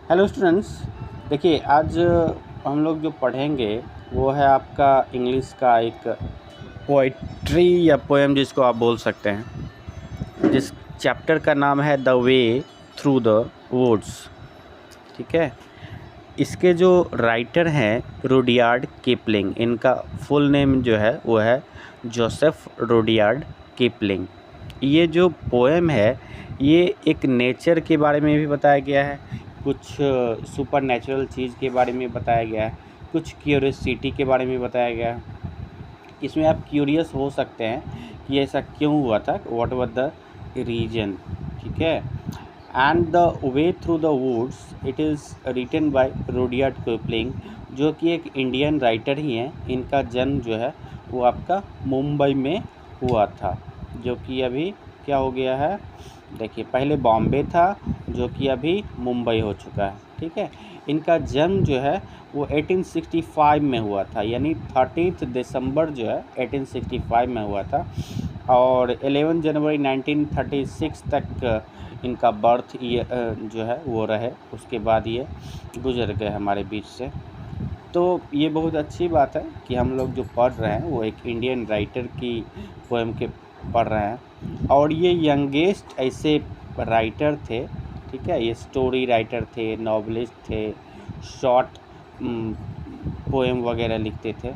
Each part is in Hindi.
Hello students. देखिए आज हम लोग जो पढ़ेंगे वो है आपका इंग्लिश का एक पोइट्री या पोएम जिसको आप बोल सकते हैं, जिस चैप्टर का नाम है the way through the woods. ठीक है, इसके जो राइटर हैं रुडयार्ड किपलिंग, इनका फुल नेम जो है वो है जोसेफ रुडयार्ड किपलिंग। ये जो पोएम है ये एक नेचर के बारे में भी बताया गया है, कुछ सुपर नेचुरल चीज़ के बारे में बताया गया है, कुछ क्यूरियसिटी के बारे में बताया गया है। इसमें आप क्यूरियस हो सकते हैं कि ऐसा क्यों हुआ था, व्हाट वाज द रीजन। ठीक है, and the way through the woods it is written by Rudyard Kipling, जो कि एक इंडियन राइटर ही हैं। इनका जन्म जो है वो आपका मुंबई में हुआ था, जो कि अभी क्या हो गया है, देखिए पहले बॉम्बे था जो कि अभी मुंबई हो चुका है। ठीक है, इनका जन्म जो है वो 1865 में हुआ था, यानी 30 दिसंबर जो है 1865 में हुआ था, और 11 जनवरी 1936 तक इनका बर्थ ये जो है वो रहे। उसके बाद ये गुजर गए हमारे बीच से। तो ये बहुत अच्छी बात है कि हम लोग जो पढ़ रहे हैं वो एक इंडियन राइटर की पोएम के पढ़ रहे हैं, और ये यंगेस्ट ऐसे राइटर थे। ठीक है, ये स्टोरी राइटर थे, नॉवलिस्ट थे, शॉर्ट पोएम वगैरह लिखते थे।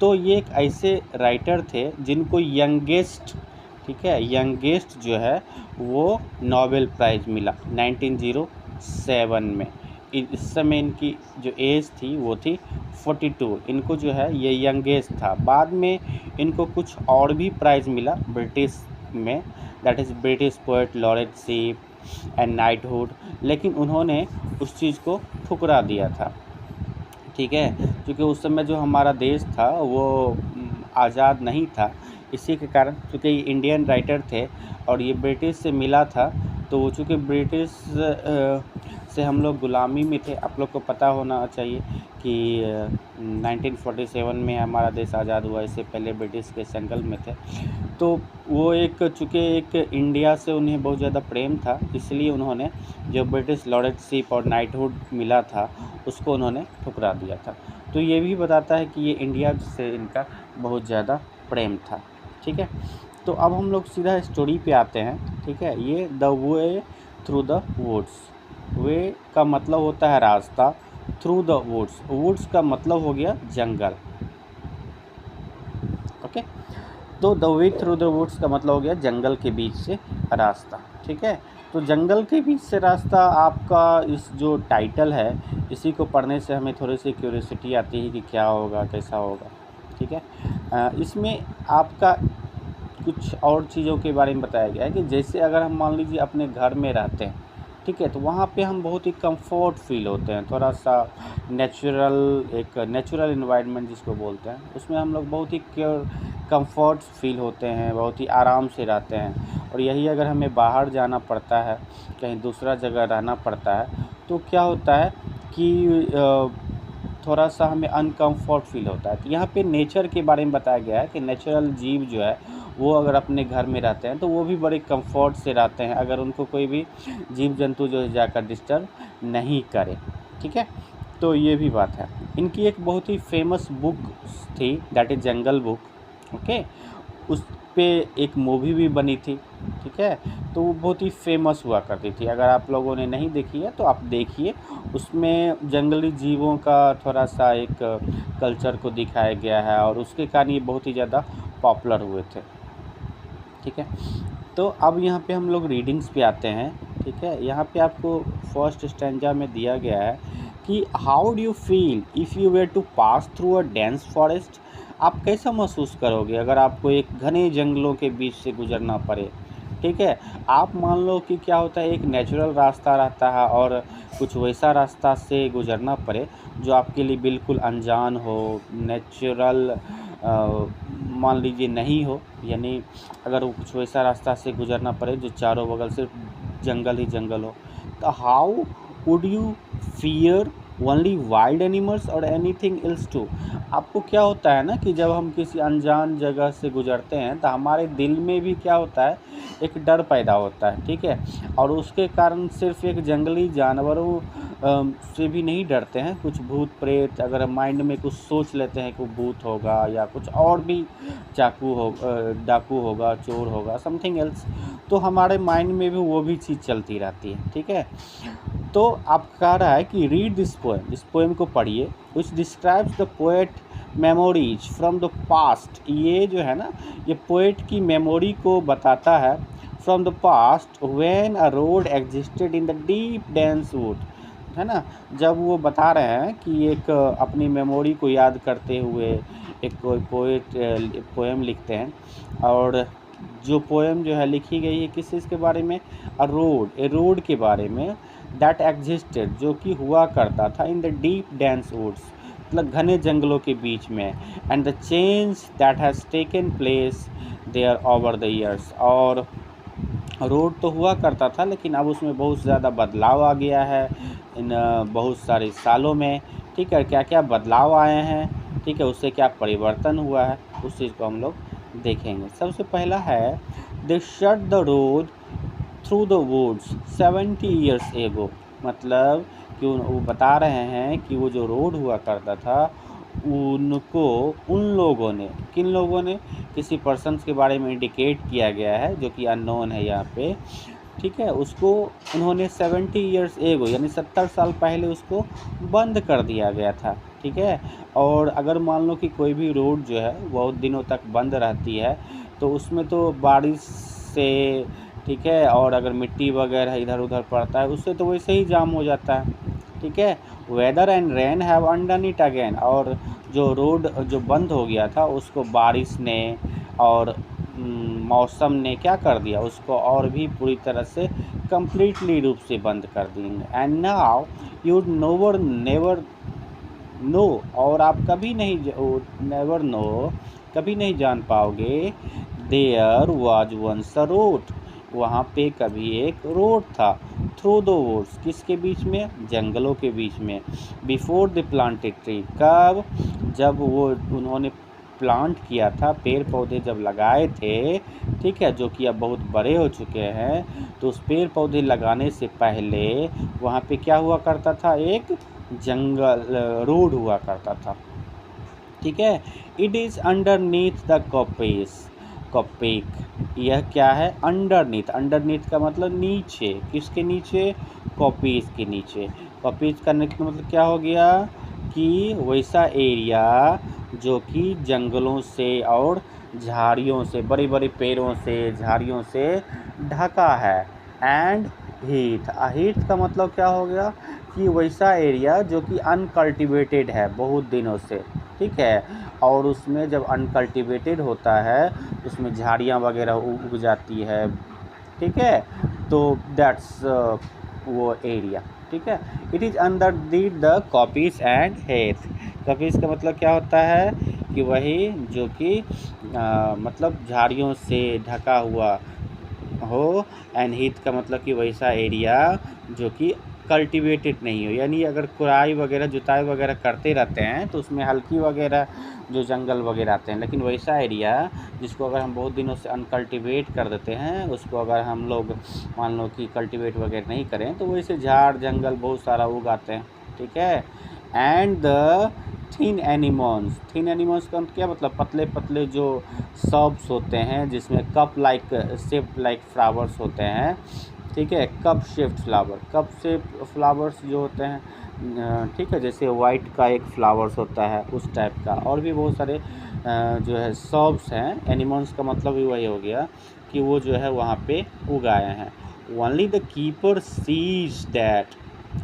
तो ये एक ऐसे राइटर थे जिनको यंगेस्ट, ठीक है, यंगेस्ट जो है वो नोबेल प्राइज़ मिला 1907 में। इस समय इनकी जो एज थी वो थी 42। इनको जो है ये यंगेस्ट था। बाद में इनको कुछ और भी प्राइज़ मिला ब्रिटिश में, that is British poet laureateship and knighthood, लेकिन उन्होंने उस चीज़ को ठुकरा दिया था। ठीक है, क्योंकि उस समय जो हमारा देश था वो आज़ाद नहीं था। इसी के कारण, क्योंकि ये इंडियन राइटर थे और ये ब्रिटिश से मिला था, तो वो चूँकि ब्रिटिश से हम लोग ग़ुलामी में थे। आप लोग को पता होना चाहिए कि 1947 में हमारा देश आज़ाद हुआ, इससे पहले ब्रिटिश के संकल्प में थे। तो वो एक चूँकि एक इंडिया से उन्हें बहुत ज़्यादा प्रेम था, इसलिए उन्होंने जो ब्रिटिश लॉरेटशिप और नाइटहुड मिला था उसको उन्होंने ठुकरा दिया था। तो ये भी बताता है कि ये इंडिया से इनका बहुत ज़्यादा प्रेम था। ठीक है, तो अब हम लोग सीधा स्टोरी पे आते हैं। ठीक है, ये the way through the woods, way का मतलब होता है रास्ता, थ्रू द वुड्स, वुड्स का मतलब हो गया जंगल। ओके, तो the way through the woods का मतलब हो गया जंगल के बीच से रास्ता। ठीक है, तो जंगल के बीच से रास्ता, आपका इस जो टाइटल है इसी को पढ़ने से हमें थोड़ी सी क्यूरियोसिटी आती है कि क्या होगा, कैसा होगा। ठीक है, इसमें आपका कुछ और चीज़ों के बारे में बताया गया है कि जैसे अगर हम मान लीजिए अपने घर में रहते हैं, ठीक है, तो वहाँ पे हम बहुत ही कंफर्ट फील होते हैं, थोड़ा सा नेचुरल, एक नेचुरल इन्वायरमेंट जिसको बोलते हैं, उसमें हम लोग बहुत ही कंफर्ट फील होते हैं, बहुत ही आराम से रहते हैं। और यही अगर हमें बाहर जाना पड़ता है, कहीं दूसरा जगह रहना पड़ता है, तो क्या होता है कि थोड़ा सा हमें अनकम्फर्ट फील होता है। तो यहाँ पे नेचर के बारे में बताया गया है कि नेचुरल जीव जो है वो अगर अपने घर में रहते हैं तो वो भी बड़े कंफर्ट से रहते हैं, अगर उनको कोई भी जीव जंतु जो है जाकर डिस्टर्ब नहीं करे। ठीक है, तो ये भी बात है। इनकी एक बहुत ही फेमस बुक थी, that is jungle book. Okay, उस पे एक मूवी भी बनी थी। ठीक है, तो वो बहुत ही फेमस हुआ करती थी। अगर आप लोगों ने नहीं देखी है तो आप देखिए, उसमें जंगली जीवों का थोड़ा सा एक कल्चर को दिखाया गया है और उसके कारण ये बहुत ही ज़्यादा पॉपुलर हुए थे। ठीक है, तो अब यहाँ पे हम लोग रीडिंग्स पे आते हैं। ठीक है, यहाँ पे आपको फर्स्ट स्टैंजा में दिया गया है कि how do you feel if you were to pass through a dense forest. आप कैसा महसूस करोगे अगर आपको एक घने जंगलों के बीच से गुजरना पड़े। ठीक है, आप मान लो कि क्या होता है, एक नेचुरल रास्ता रहता है और कुछ वैसा रास्ता से गुजरना पड़े जो आपके लिए बिल्कुल अनजान हो, नेचुरल मान लीजिए नहीं हो, यानी अगर वो कुछ वैसा रास्ता से गुजरना पड़े जो चारों बगल सिर्फ जंगल ही जंगल हो, तो how would you fear only wild animals और एनीथिंग एल्स टू। आपको क्या होता है ना कि जब हम किसी अनजान जगह से गुजरते हैं तो हमारे दिल में भी क्या होता है, एक डर पैदा होता है, ठीक है। और उसके कारण सिर्फ एक जंगली जानवरों से भी नहीं डरते हैं, कुछ भूत प्रेत, अगर हम माइंड में कुछ सोच लेते हैं कि भूत होगा या कुछ और भी डाकू होगा, चोर होगा, समथिंग एल्स, तो हमारे माइंड में भी वो भी चीज़ चलती रहती है, ठीक है। तो आप कह रहा है कि रीड दिस पोएम, इस पोएम को पढ़िए, which describes the poet memories from the past. ये जो है ना, ये पोएट की मेमोरी को बताता है, from the past when a road existed in the deep dense would, है ना। जब वो बता रहे हैं कि एक अपनी मेमोरी को याद करते हुए एक कोई पोएट पोएम लिखते हैं, और जो पोएम जो है लिखी गई है किस चीज़ के बारे में, ए रोड के बारे में, दैट एग्जिस्टेड, जो कि हुआ करता था, in the deep dense woods, मतलब घने जंगलों के बीच में, and the change that has taken place there over the years. और रोड तो हुआ करता था लेकिन अब उसमें बहुत ज़्यादा बदलाव आ गया है इन बहुत सारे सालों में, ठीक है। क्या क्या बदलाव आए हैं, ठीक है, उससे क्या परिवर्तन हुआ है, उस चीज़ को हम लोग देखेंगे। सबसे पहला है, they shut the road through the woods 70 years ago, मतलब कि वो बता रहे हैं कि वो जो रोड हुआ करता था उनको उन लोगों ने, किन लोगों ने, किसी पर्सन्स के बारे में इंडिकेट किया गया है जो कि अननोन है यहाँ पे, ठीक है, उसको उन्होंने 70 ईयर्स एगो यानी 70 साल पहले उसको बंद कर दिया गया था, ठीक है। और अगर मान लो कि कोई भी रोड जो है बहुत दिनों तक बंद रहती है तो उसमें तो बारिश से, ठीक है, और अगर मिट्टी वगैरह इधर उधर पड़ता है उससे तो वैसे ही जाम हो जाता है, ठीक है। Weather and rain have undone it again, और जो रोड जो बंद हो गया था उसको बारिश ने और मौसम ने क्या कर दिया, उसको और भी पूरी तरह से कम्प्लीटली रूप से बंद कर देंगे। And now you never know, और आप कभी नहीं नेवर नो, कभी नहीं जान पाओगे, there was once a road, वहाँ पे कभी एक रोड था, थ्रू द वुड्स, किसके बीच में, जंगलों के बीच में, बिफोर द प्लांटेड ट्री, कब, जब वो उन्होंने प्लांट किया था, पेड़ पौधे जब लगाए थे, ठीक है, जो कि अब बहुत बड़े हो चुके हैं, तो उस पेड़ पौधे लगाने से पहले वहाँ पे क्या हुआ करता था, एक जंगल रोड हुआ करता था, ठीक है। इट इज़ अंडरनीथ द कॉपेक, यह क्या है, अंडरनीथ, अंडरनीथ का मतलब नीचे, किसके नीचे, कॉपीज के नीचे। कॉपीज करने का मतलब क्या हो गया कि वैसा एरिया जो कि जंगलों से और झाड़ियों से, बड़े बड़े पेड़ों से, झाड़ियों से ढका है। एंड हीथ का मतलब क्या हो गया कि वैसा एरिया जो कि अनकल्टिवेटेड है बहुत दिनों से, ठीक है, और उसमें जब अनकल्टिवेटेड होता है उसमें झाड़ियाँ वगैरह उग जाती है, ठीक है, तो दैट्स वो एरिया, ठीक है। It is under the copies and Heath, copies का मतलब क्या होता है कि वही जो कि मतलब झाड़ियों से ढका हुआ हो, एंड हीथ का मतलब कि वैसा एरिया जो कि कल्टीवेटेड नहीं हो, यानी अगर खुराई वगैरह जुताई वगैरह करते रहते हैं तो उसमें हल्की वगैरह जो जंगल वगैरह आते हैं, लेकिन वैसा एरिया जिसको अगर हम बहुत दिनों से अनकल्टिवेट कर देते हैं, उसको अगर हम लोग मान लो कि कल्टिवेट वगैरह नहीं करें तो वैसे झाड़ जंगल बहुत सारा उगाते हैं, ठीक है। एंड द थिन एनिमल्स का क्या मतलब, पतले पतले जो सब्स होते हैं जिसमें cup like shape like flowers होते हैं, ठीक है, कप शेप फ्लावर्स जो होते हैं, ठीक है, जैसे वाइट का एक फ्लावर्स होता है उस टाइप का, और भी बहुत सारे जो है सब्स हैं। एनिमल्स का मतलब भी वही हो गया कि वो जो है वहाँ पे उगाए हैं। Only the keeper sees that,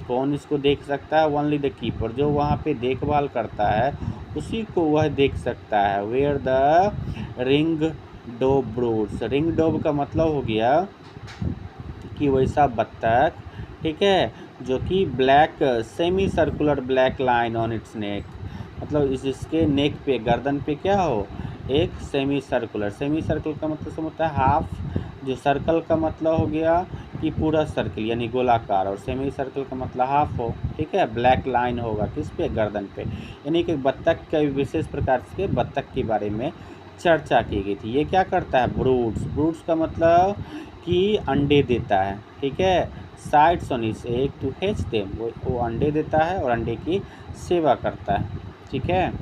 कौन इसको देख सकता है, ओनली द कीपर, जो वहाँ पे देखभाल करता है उसी को वह देख सकता है। Where the ring dove broods, ring dove का मतलब हो गया कि वैसा बत्तख, ठीक है, जो कि black semi circular black line on its neck, मतलब इसके नेक पे, गर्दन पे क्या हो, एक सेमी सर्कुलर का मतलब समझता है हाफ जो सर्कल का मतलब हो गया कि पूरा सर्कल यानी गोलाकार, और सेमी सर्कल का मतलब हाफ हो, ठीक है। ब्लैक लाइन होगा किस पे, गर्दन पे, यानी कि बत्तख के विशेष प्रकार के बत्तख के बारे में चर्चा की गई थी। ये क्या करता है, ब्रूड्स, ब्रूड्स का मतलब कि अंडे देता है, ठीक है। Sides on its egg to hatch them, वो अंडे देता है और अंडे की सेवा करता है, ठीक है।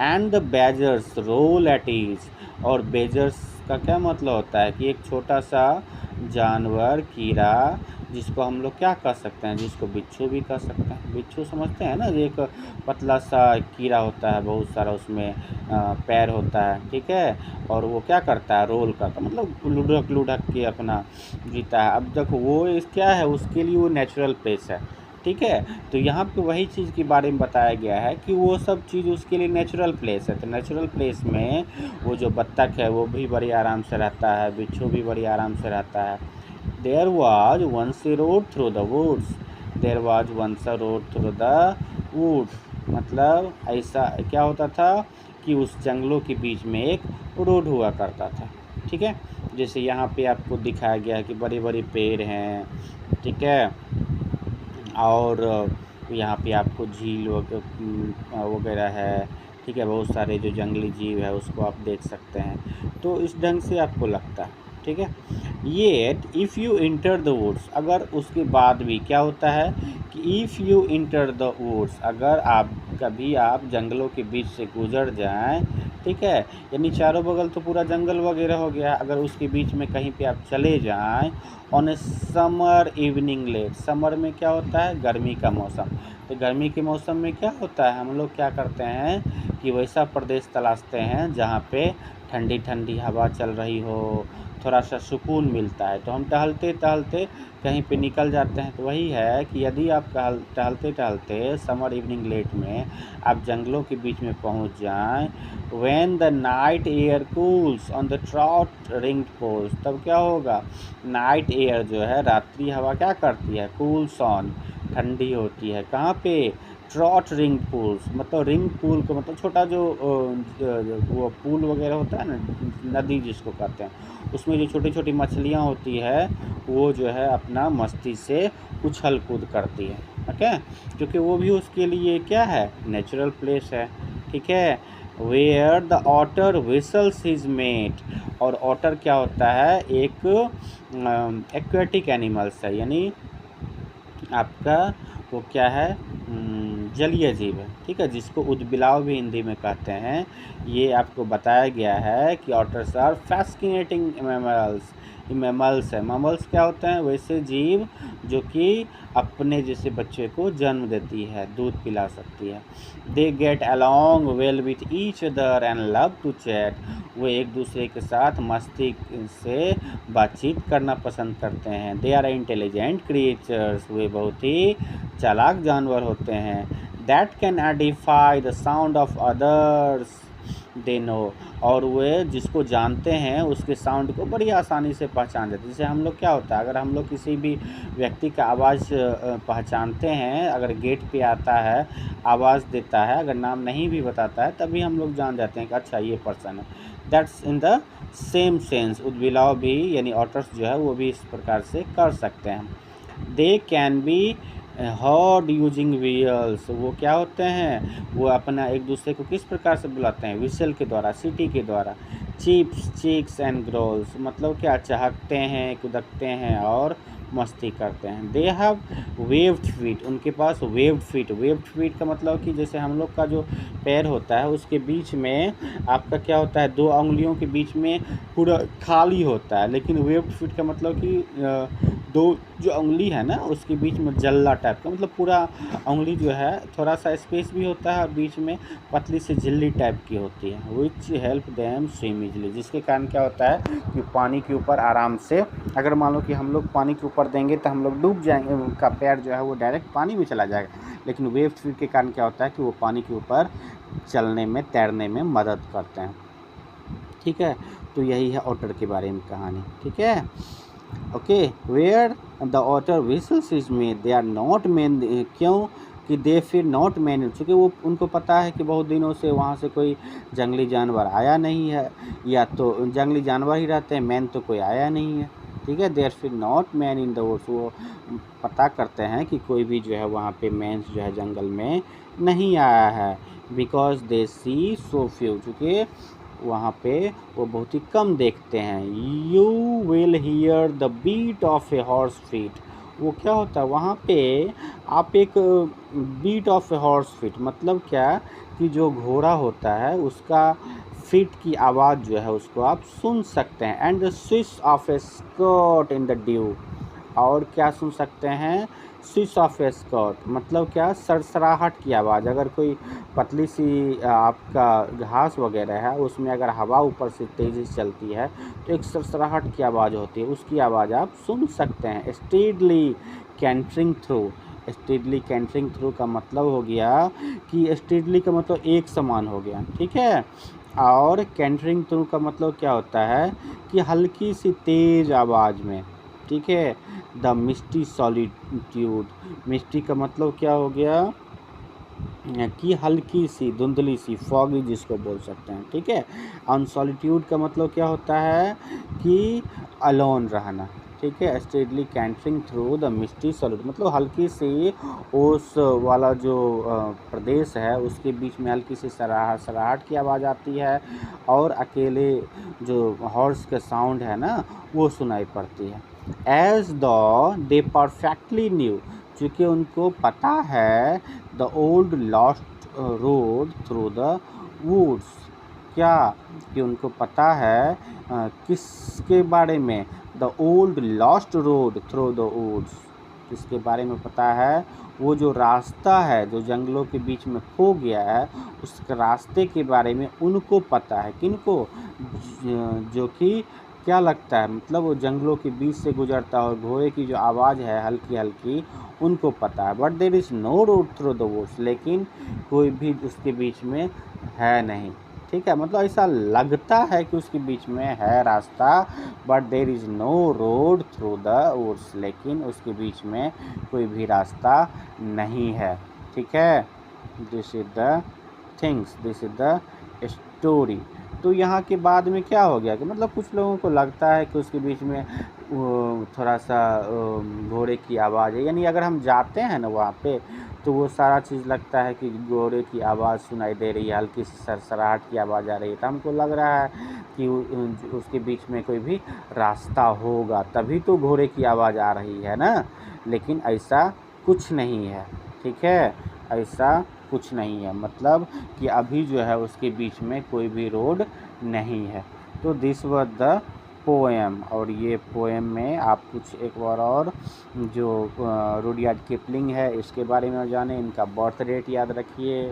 And the badgers roll at ease, और बेजर्स का क्या मतलब होता है कि एक छोटा सा जानवर, कीड़ा, जिसको हम लोग क्या कह सकते हैं, जिसको बिच्छू भी कह सकते हैं। बिच्छू समझते हैं ना, एक पतला सा कीड़ा होता है, बहुत सारा उसमें पैर होता है, ठीक है। और वो क्या करता है, रोल करता है, मतलब लुढ़क लुढ़क के अपना जीता है। अब देखो वो क्या है, उसके लिए वो नेचुरल प्लेस है, ठीक है। तो यहाँ पे वही चीज़ के बारे में बताया गया है कि वो सब चीज़ उसके लिए नेचुरल प्लेस है। तो नेचुरल प्लेस में वो जो बत्तख है वो भी बड़ी आराम से रहता है, बिच्छू भी बड़ी आराम से रहता है। There was once a road through the woods, there was once a road through the woods, मतलब ऐसा क्या होता था कि उस जंगलों के बीच में एक रोड हुआ करता था, ठीक है। जैसे यहाँ पे आपको दिखाया गया है कि बड़े बड़े पेड़ हैं, ठीक है, और यहाँ पे आपको झील वगैरह है, ठीक है। बहुत सारे जो जंगली जीव है उसको आप देख सकते हैं। तो इस ढंग से आपको लगता है, ठीक है। Yet if you enter the woods, अगर उसके बाद भी क्या होता है कि if you enter the woods, अगर कभी आप जंगलों के बीच से गुजर जाएं, ठीक है, यानी चारों बगल तो पूरा जंगल वगैरह हो गया, अगर उसके बीच में कहीं पे आप चले जाएं on a summer evening late, summer में क्या होता है, गर्मी का मौसम। तो गर्मी के मौसम में क्या होता है, हम लोग क्या करते हैं कि वैसा प्रदेश तलाशते हैं जहाँ पे ठंडी ठंडी हवा चल रही हो, थोड़ा सा सुकून मिलता है। तो हम टहलते टहलते कहीं पे निकल जाते हैं। तो वही है कि यदि आप टहलते टहलते समर इवनिंग लेट में आप जंगलों के बीच में पहुंच जाएं, when the night air cools on the trout ringed pools, तब क्या होगा, नाइट एयर जो है, रात्रि हवा क्या करती है, कूल्स ऑन, ठंडी होती है, कहाँ पे, ट्रॉट रिंग पूल्स, मतलब रिंग पूल का मतलब छोटा जो वो पूल वगैरह होता है ना, नदी जिसको कहते हैं, उसमें जो छोटी छोटी मछलियाँ होती है वो जो है अपना मस्ती से उछल कूद करती है, ओके, क्योंकि वो भी उसके लिए क्या है, नेचुरल प्लेस है, ठीक है। Where the otter whistles his mate, और ऑटर क्या होता है, एक एक्वेटिक एनिमल्स है, यानी आपका वो क्या है, जलीय जीव है, ठीक है, जिसको उदबिलाव भी हिंदी में कहते हैं। ये आपको बताया गया है कि ऑटर्स आर फैस्किनेटिंग मैमल्स, मैमल्स है, मैमल्स क्या होते हैं, वैसे जीव जो कि अपने जैसे बच्चे को जन्म देती है, दूध पिला सकती है। They get along well with each other and love to chat, वो एक दूसरे के साथ मस्ती से बातचीत करना पसंद करते हैं। दे आर इंटेलिजेंट क्रिएचर्स, वे बहुत ही चालाक जानवर होते हैं। That can identify the sound of others they know, और वे जिसको जानते हैं उसके साउंड को बड़ी आसानी से पहचान जाते हैं। जैसे हम लोग क्या होता है, अगर हम लोग किसी भी व्यक्ति का आवाज़ पहचानते हैं, अगर गेट पे आता है आवाज़ देता है, अगर नाम नहीं भी बताता है तभी हम लोग जान जाते हैं कि अच्छा ये पर्सन है। That's in the same sense, उदबिलाव भी यानी ऑटर्स जो है वो भी इस प्रकार से कर सकते हैं। They can be heard using wheels, वो क्या होते हैं, वो अपना एक दूसरे को किस प्रकार से बुलाते हैं, विसल के द्वारा, सीटी के द्वारा। चिप्स चिक्स एंड ग्रोल्स, मतलब क्या, चहकते हैं, कुदकते हैं और मस्ती करते हैं। दे हैव वेव्ड फीट, उनके पास वेव्ड फीट, वेव्ड फीट का मतलब कि जैसे हम लोग का जो पैर होता है उसके बीच में आपका क्या होता है, दो उंगलियों के बीच में पूरा खाली होता है, लेकिन वेव्ड फीट का मतलब कि दो जो उंगली है ना उसके बीच में जल्ला टाइप का, मतलब पूरा उंगली जो है थोड़ा सा स्पेस भी होता है और बीच में पतली सी झिल्ली टाइप की होती है। Which help them swim easily, जिसके कारण क्या होता है कि पानी के ऊपर आराम से, अगर मान लो कि हम लोग पानी के ऊपर देंगे तो हम लोग डूब जाएंगे, उनका पैर जो है वो डायरेक्ट पानी में चला जाएगा, लेकिन वेव फीट के कारण क्या होता है कि वो पानी के ऊपर चलने में, तैरने में मदद करते हैं, ठीक है। तो यही है ऑटर के बारे में कहानी, ठीक है। Okay, where the otter whistles is made, they are not man, क्यों कि दे फिर नॉट मैन, चूँकि वो उनको पता है कि बहुत दिनों से वहाँ से कोई जंगली जानवर आया नहीं है, या तो जंगली जानवर ही रहते हैं, मैन तो कोई आया नहीं है, ठीक है। There fear not man in the woods, वो पता करते हैं कि कोई भी जो है वहाँ पे मैंस जो है जंगल में नहीं आया है। Because they C so few, चूँकि वहाँ पे वो बहुत ही कम देखते हैं। You will hear the beat of a horse feet, वो क्या होता है वहाँ पे आप एक beat of a horse feet मतलब क्या कि जो घोड़ा होता है उसका फीट की आवाज़ जो है उसको आप सुन सकते हैं। And the swish of A skirt in the due, और क्या सुन सकते हैं, स्विश ऑफ ए स्कर्ट मतलब क्या, सरसराहट की आवाज़। अगर कोई पतली सी आपका घास वगैरह है उसमें अगर हवा ऊपर से तेज़ी से चलती है तो एक सरसराहट की आवाज़ होती है, उसकी आवाज़ आप सुन सकते हैं। Steadily cantering through, steadily cantering through का मतलब हो गया कि स्टेडली का मतलब एक समान हो गया, ठीक है। और कैंटरिंग थ्रू का मतलब क्या होता है कि हल्की सी तेज़ आवाज़ में, ठीक है। द मिस्टी सॉलिट्यूड, मिस्टी का मतलब क्या हो गया कि हल्की सी धुंधली सी, फॉगी जिसको बोल सकते हैं, ठीक है। ऑन सॉलिट्यूड का मतलब क्या होता है कि अलोन रहना, ठीक है। Steadily cantering through the misty solitude मतलब हल्की सी उस वाला जो प्रदेश है उसके बीच में हल्की सी सराहट की आवाज़ आती है, और अकेले जो हॉर्स के साउंड है ना वो सुनाई पड़ती है। As the they perfectly knew, चूँकि उनको पता है the old lost road through the woods, क्या कि उनको पता है किसके बारे में, the old lost road through the woods, किसके बारे में पता है, वो जो रास्ता है जो जंगलों के बीच में खो गया है उस रास्ते के बारे में उनको पता है। किनको, जो कि क्या लगता है मतलब वो जंगलों के बीच से गुजरता है और घोड़े की जो आवाज़ है हल्की हल्की उनको पता है। But there is no road through the woods, लेकिन कोई भी उसके बीच में है नहीं, ठीक है। मतलब ऐसा लगता है कि उसके बीच में है रास्ता, but there is no road through the woods, लेकिन उसके बीच में कोई भी रास्ता नहीं है, ठीक है। This is the things, this is the story. तो यहाँ के बाद में क्या हो गया कि मतलब कुछ लोगों को लगता है कि उसके बीच में थोड़ा सा घोड़े की आवाज़ है, यानी अगर हम जाते हैं ना वहाँ पे तो वो सारा चीज़ लगता है कि घोड़े की आवाज़ सुनाई दे रही है, हल्की सी सरसराहट की आवाज़ आ रही है, तो हमको लग रहा है कि उसके बीच में कोई भी रास्ता होगा, तभी तो घोड़े की आवाज़ आ रही है ना। लेकिन ऐसा कुछ नहीं है, ठीक है, ऐसा कुछ नहीं है, मतलब कि अभी जो है उसके बीच में कोई भी रोड नहीं है। तो दिस वाज द पोएम, और ये पोएम में आप कुछ एक बार और जो रुडयार्ड किपलिंग है इसके बारे में जाने, इनका बर्थ डेट याद रखिए,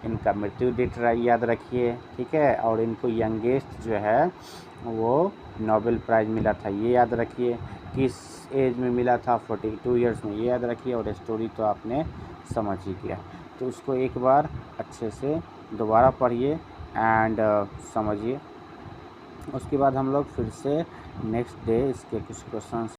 इनका मृत्यु डेट याद रखिए, ठीक है। और इनको यंगेस्ट जो है वो नोबेल प्राइज़ मिला था ये याद रखिए, किस एज में मिला था, 42 ईयर्स में, ये याद रखिए। और स्टोरी तो आपने समझ ही गया, तो उसको एक बार अच्छे से दोबारा पढ़िए एंड समझिए। उसके बाद हम लोग फिर से नेक्स्ट डे इसके कुछ क्वेश्चंस